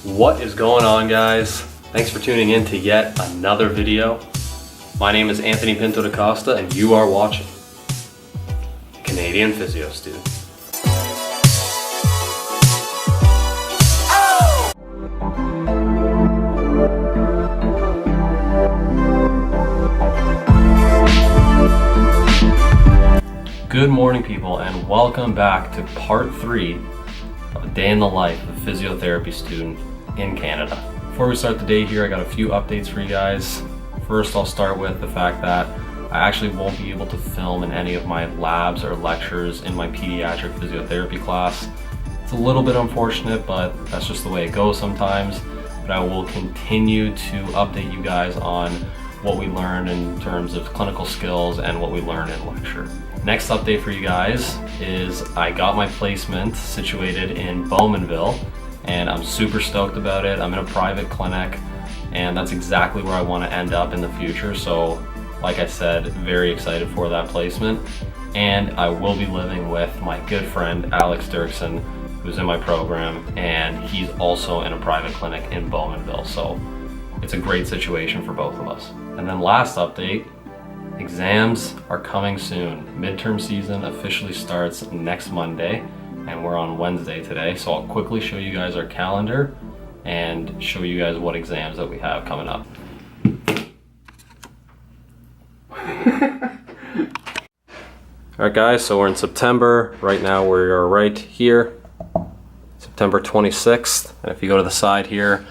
What is going on, guys? Thanks for tuning in to yet another video. My name is Anthony Pinto da Costa and you are watching Canadian Physio Student. Good morning, people, and welcome back to part 3 of a day in the life of a physiotherapy student in Canada. Before we start the day here, I got a few updates for you guys. First, I'll start with the fact that I actually won't be able to film in any of my labs or lectures in my pediatric physiotherapy class. It's a little bit unfortunate, but that's just the way it goes sometimes. But I will continue to update you guys on what we learned in terms of clinical skills and what we learned in lecture. Next update for you guys is I got my placement situated in Bowmanville, and I'm super stoked about it. I'm in a private clinic, and that's exactly where I want to end up in the future. So, like I said, very excited for that placement. And I will be living with my good friend Alex Dixxy, who's in my program, and he's also in a private clinic in Bowmanville. So it's a great situation for both of us. And then last update, exams are coming soon. Midterm season officially starts next Monday, and we're on Wednesday today. So I'll quickly show you guys our calendar and show you guys what exams that we have coming up. Alright guys, so we're in September. Right now we are right here, September 26th. And if you go to the side here,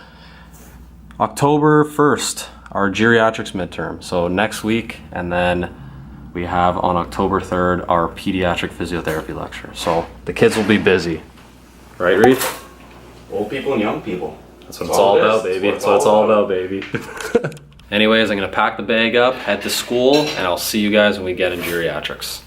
October 1st, our geriatrics midterm. So next week, and then we have on October 3rd our pediatric physiotherapy lecture. So the kids will be busy. Right, Reed? Old people and young people. That's what it's all about, baby. That's what it's all about, baby. Anyways, I'm gonna pack the bag up, head to school, and I'll see you guys when we get in geriatrics.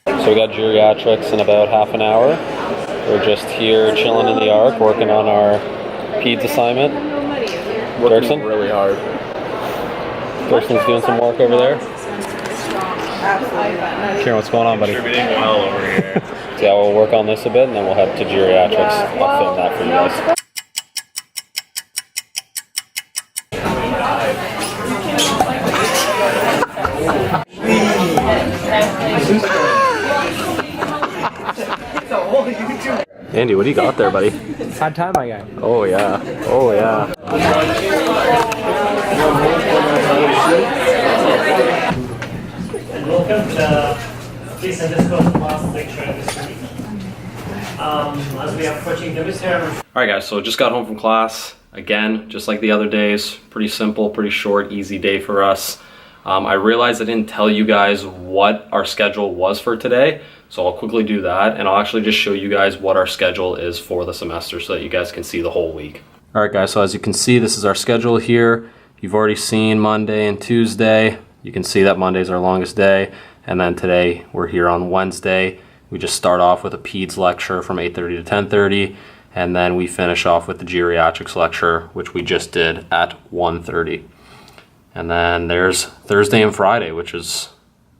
So we got geriatrics in about half an hour. We're just here chilling in the ARC, working on our peds assignment. Working really hard. Dirkson's doing some work over there. Kieran, what's going on, buddy? Contributing well over here. So yeah, we'll work on this a bit, and then we'll head to geriatrics. I'll film that for you guys. Andy, what do you got there, buddy? Hard time, my guy. Oh yeah, oh yeah. Welcome to the Please Underscore class lecture this week. As we are approaching the midterm. Alright guys, so just got home from class. Again, just like the other days, pretty simple, pretty short, easy day for us. I realized I didn't tell you guys what our schedule was for today, so I'll quickly do that, and I'll actually just show you guys what our schedule is for the semester so that you guys can see the whole week. Alright guys, so as you can see, this is our schedule here. You've already seen Monday and Tuesday. You can see that Monday's our longest day, and then today we're here on Wednesday. We just start off with a peds lecture from 8:30 to 10:30, and then we finish off with the geriatrics lecture, which we just did at 1:30. And then there's Thursday and Friday, which is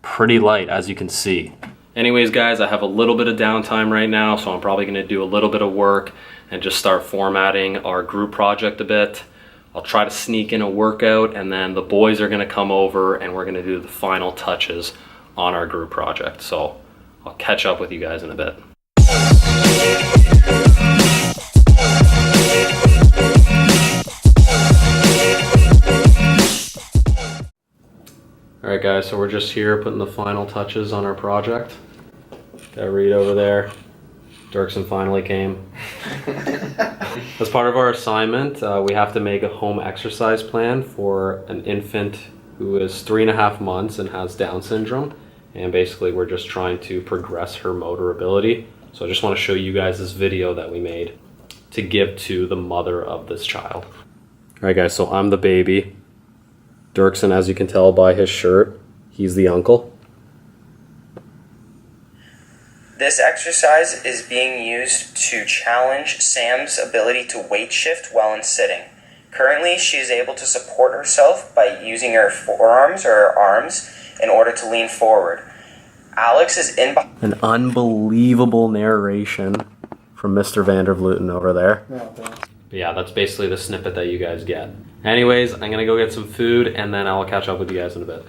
pretty light, as you can see. Anyways, guys, I have a little bit of downtime right now, so I'm probably gonna do a little bit of work and just start formatting our group project a bit. I'll try to sneak in a workout, and then the boys are gonna come over and we're gonna do the final touches on our group project. So I'll catch up with you guys in a bit. Alright guys, so we're just here putting the final touches on our project. Got Reed over there. Dirkson finally came. As part of our assignment, we have to make a home exercise plan for an infant who is 3.5 months and has Down syndrome. And basically we're just trying to progress her motor ability. So I just want to show you guys this video that we made to give to the mother of this child. Alright guys, so I'm the baby. Dirkson, as you can tell by his shirt, He's the uncle. This exercise is being used to challenge Sam's ability to weight shift while in sitting. Currently, she is able to support herself by using her forearms or her arms in order to lean forward. Alex is in behind. An unbelievable narration from Mr. Vandervluten over there. Yeah, that's basically the snippet that you guys get. Anyways, I'm gonna go get some food and then I'll catch up with you guys in a bit.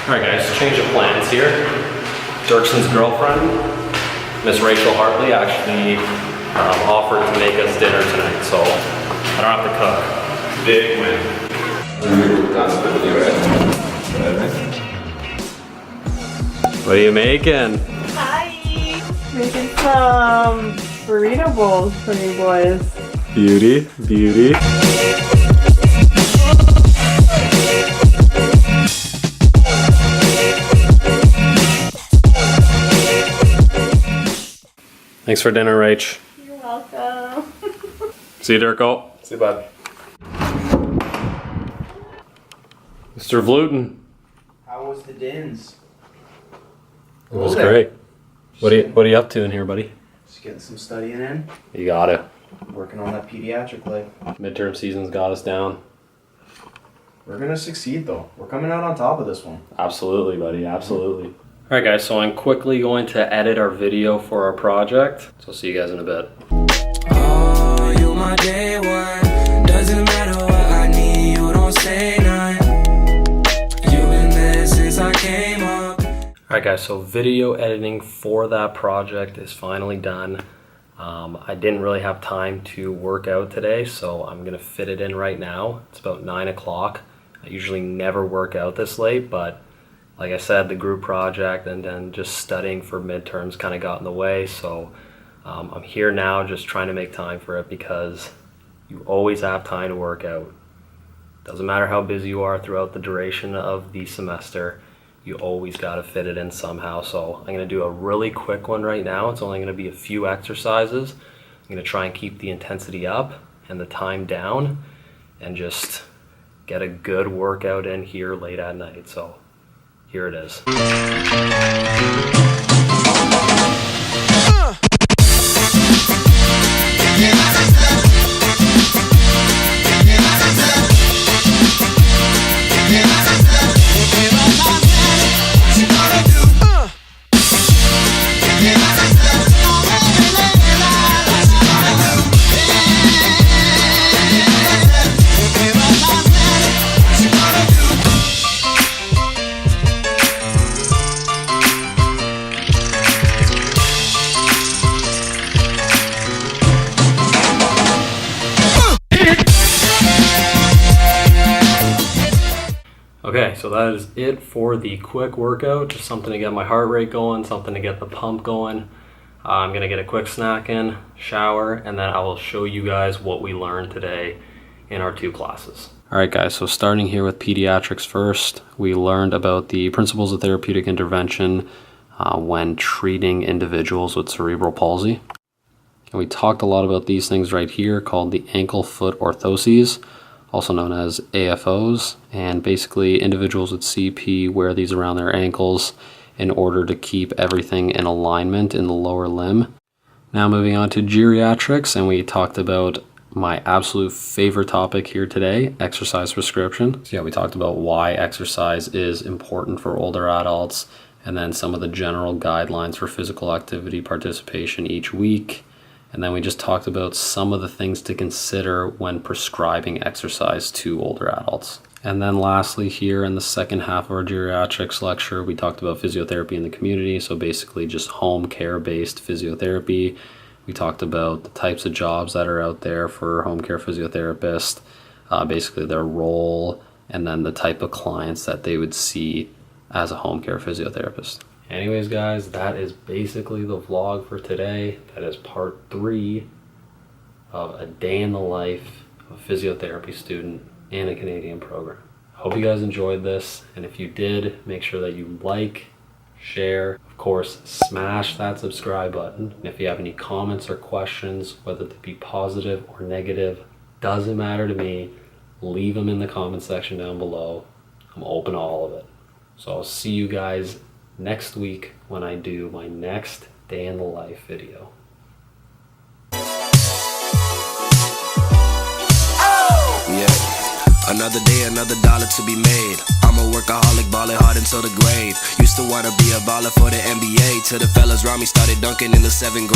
Alright guys, change of plans here. Dirkson's girlfriend, Miss Rachel Hartley, actually offered to make us dinner tonight, so I don't have to cook. Big win. What are you making? Hi! Making some burrito bowls for you boys. Beauty, beauty. Thanks for dinner, Rach. You're welcome. See you, Dirko. See you, bud. Mr. Vluten. How was the dins? It was great. What are you up to in here, buddy? Just getting some studying in. You got it. Working on that pediatric leg. Midterm season's got us down. We're gonna succeed though. We're coming out on top of this one. Absolutely, buddy. Absolutely. Alright guys, so I'm quickly going to edit our video for our project. So I'll see you guys in a bit. Oh, you my day one. Doesn't matter what I need, you don't say none. You been there since I came up. Alright guys, so video editing for that project is finally done. I didn't really have time to work out today, so I'm gonna fit it in right now. It's about 9 o'clock. I usually never work out this late, but like I said, the group project and then just studying for midterms kind of got in the way. So I'm here now just trying to make time for it because you always have time to work out. Doesn't matter how busy you are throughout the duration of the semester, you always got to fit it in somehow. So I'm going to do a really quick one right now. It's only going to be a few exercises. I'm going to try and keep the intensity up and the time down and just get a good workout in here late at night. So here it is. Okay, so that is it for the quick workout. Just something to get my heart rate going, something to get the pump going. I'm gonna get a quick snack in, shower, and then I will show you guys what we learned today in our 2 classes. All right guys, so starting here with pediatrics first, we learned about the principles of therapeutic intervention when treating individuals with cerebral palsy. And we talked a lot about these things right here called the ankle foot orthoses, also known as AFOs, and basically individuals with CP wear these around their ankles in order to keep everything in alignment in the lower limb. Now moving on to geriatrics, and we talked about my absolute favorite topic here today, exercise prescription. So yeah, we talked about why exercise is important for older adults, and then some of the general guidelines for physical activity participation each week. And then we just talked about some of the things to consider when prescribing exercise to older adults. And then lastly here in the second half of our geriatrics lecture, we talked about physiotherapy in the community. So basically just home care based physiotherapy. We talked about the types of jobs that are out there for home care physiotherapists, basically their role, and then the type of clients that they would see as a home care physiotherapist. Anyways guys, that is basically the vlog for today. That is part 3 of a day in the life of a physiotherapy student in a Canadian program. Hope you guys enjoyed this, and if you did, make sure that you like, share, of course, smash that subscribe button. And if you have any comments or questions, whether they be positive or negative, doesn't matter to me, leave them in the comment section down below. I'm open to all of it. So I'll see you guys next week when I do my next day in the life video. Yeah. Another day, another dollar to be made. I'm a workaholic, ballin' hard until the grave. Used to wanna be a baller for the NBA, till the fellas around me started dunking in the 7th grade.